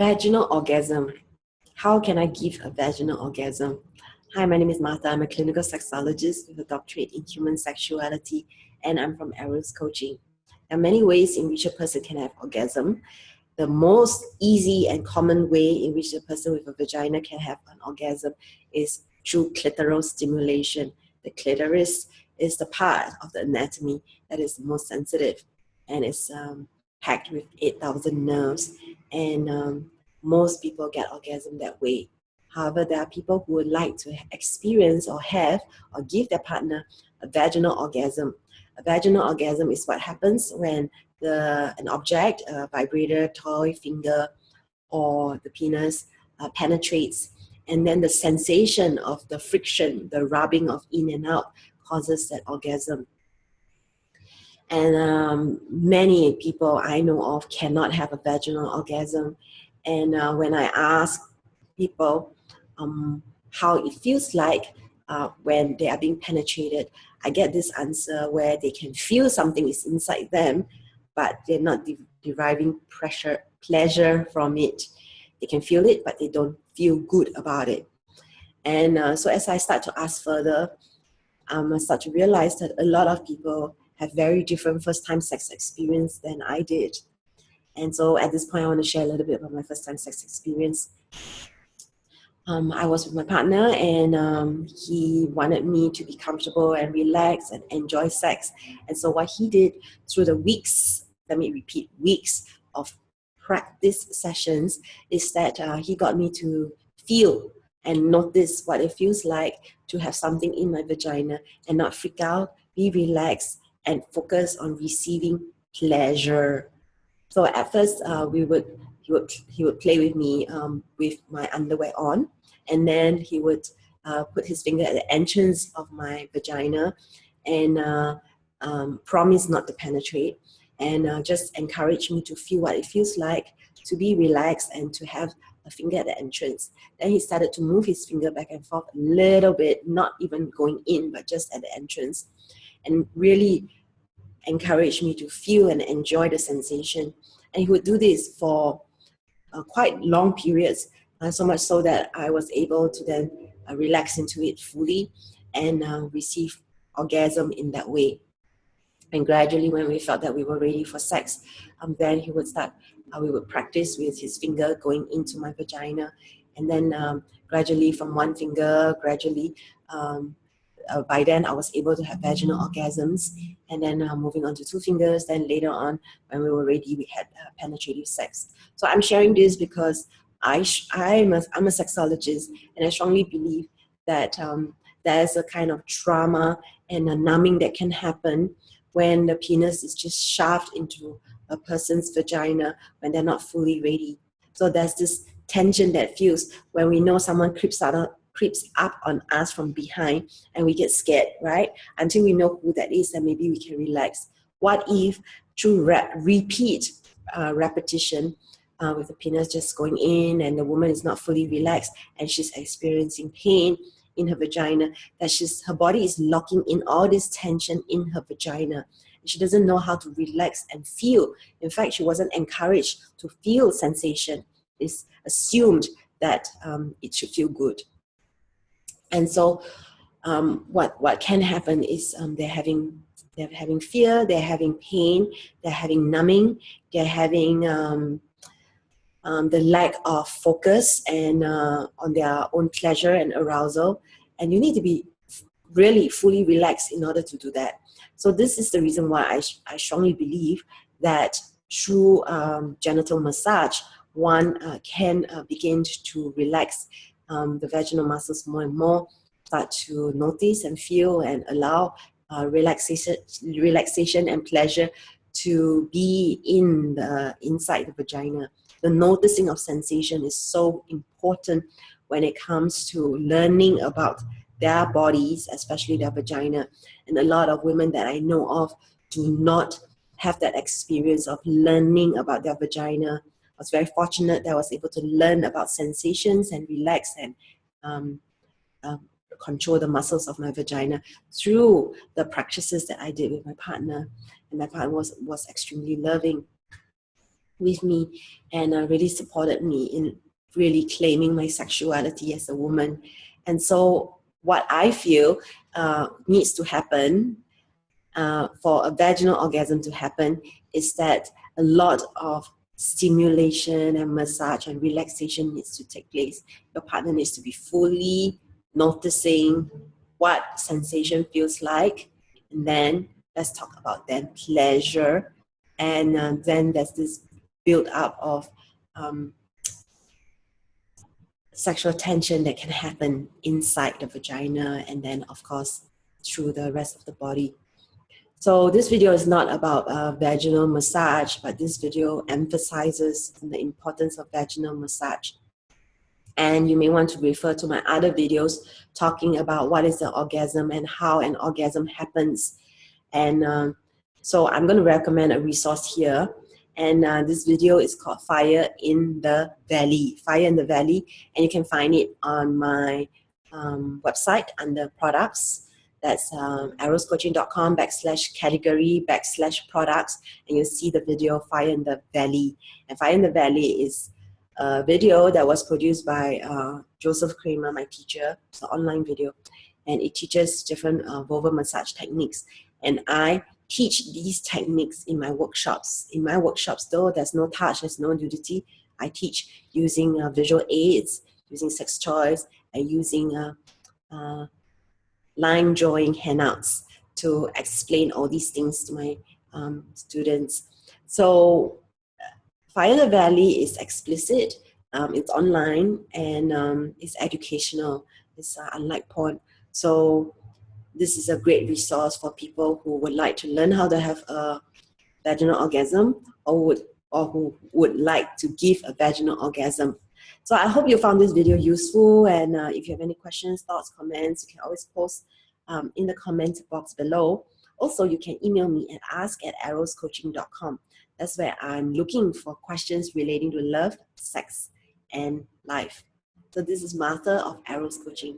Vaginal orgasm. How can I give a vaginal orgasm? Hi, my name is Martha. I'm a clinical sexologist with a doctorate in human sexuality, and I'm from Eros coaching. There are many ways in which a person can have orgasm. The most easy and common way in which a person with a vagina can have an orgasm is through clitoral stimulation. The clitoris is the part of the anatomy that is the most sensitive, and it's packed with 8,000 nerves, and most people get orgasm that way. However, there are people who would like to experience or have or give their partner a vaginal orgasm. A vaginal orgasm is what happens when an object, a vibrator, toy, finger, or the penis penetrates, and then the sensation of the friction, the rubbing of in and out, causes that orgasm. And many people I know of cannot have a vaginal orgasm. And when I ask people how it feels like when they are being penetrated, I get this answer where they can feel something is inside them, but they're not deriving pleasure from it. They can feel it, but they don't feel good about it. And so as I start to ask further, I start to realize that a lot of people have very different first-time sex experience than I did. And so at this point, I want to share a little bit about my first-time sex experience. I was with my partner, and he wanted me to be comfortable and relax and enjoy sex. And so what he did through the weeks, let me repeat, weeks of practice sessions, is that he got me to feel and notice what it feels like to have something in my vagina and not freak out, be relaxed, and focus on receiving pleasure. So at first, he would play with me with my underwear on, and then he would put his finger at the entrance of my vagina and promise not to penetrate, and just encourage me to feel what it feels like to be relaxed and to have a finger at the entrance. Then he started to move his finger back and forth a little bit, not even going in, but just at the entrance, and really encouraged me to feel and enjoy the sensation. And he would do this for quite long periods, so much so that I was able to then relax into it fully and receive orgasm in that way. And gradually, when we felt that we were ready for sex, then he would start, we would practice with his finger going into my vagina. And then gradually from one finger, by then I was able to have vaginal orgasms. And then moving on to 2 fingers, then later on, when we were ready, we had penetrative sex. So I'm sharing this because I'm a sexologist, and I strongly believe that there's a kind of trauma and a numbing that can happen when the penis is just shoved into a person's vagina when they're not fully ready. So there's this tension that feels when we know someone creeps up on us from behind, and we get scared, right? Until we know who that is, and maybe we can relax. What if through repeat repetition, with the penis just going in and the woman is not fully relaxed and she's experiencing pain in her vagina, that her body is locking in all this tension in her vagina. And she doesn't know how to relax and feel. In fact, she wasn't encouraged to feel sensation. It's assumed that it should feel good. And so what can happen is they're having fear, they're having pain, they're having numbing, they're having the lack of focus and on their own pleasure and arousal. And you need to be really fully relaxed in order to do that. So this is the reason why I strongly believe that through genital massage, one can begin to relax the vaginal muscles more and more, start to notice and feel and allow relaxation and pleasure to be inside the vagina. The noticing of sensation is so important when it comes to learning about their bodies, especially their vagina. And a lot of women that I know of do not have that experience of learning about their vagina. I was very fortunate that I was able to learn about sensations and relax and control the muscles of my vagina through the practices that I did with my partner. And my partner was extremely loving. with me and really supported me in really claiming my sexuality as a woman. And so what I feel needs to happen for a vaginal orgasm to happen is that a lot of stimulation and massage and relaxation needs to take place. Your partner needs to be fully noticing what sensation feels like, and then let's talk about then pleasure, and then there's this build up of sexual tension that can happen inside the vagina and then of course through the rest of the body. So this video is not about vaginal massage, but this video emphasizes the importance of vaginal massage. And you may want to refer to my other videos talking about what is the orgasm and how an orgasm happens. And so I'm going to recommend a resource here. And this video is called Fire in the Valley. Fire in the Valley. And you can find it on my website under products. That's eroscoaching.com/category/products. And you'll see the video Fire in the Valley. And Fire in the Valley is a video that was produced by Joseph Kramer, my teacher. It's an online video. And it teaches different vulva massage techniques. And I teach these techniques in my workshops. In my workshops, though, there's no touch, there's no nudity. I teach using visual aids, using sex toys, and using line drawing handouts to explain all these things to my students. So Fire in the Valley is explicit, it's online, and it's educational. It's unlike porn. So this is a great resource for people who would like to learn how to have a vaginal orgasm or who would like to give a vaginal orgasm. So I hope you found this video useful, and if you have any questions, thoughts, comments, you can always post in the comment box below. Also, you can email me at ask@eroscoaching.com. That's where I'm looking for questions relating to love, sex, and life. So this is Martha of Eros Coaching.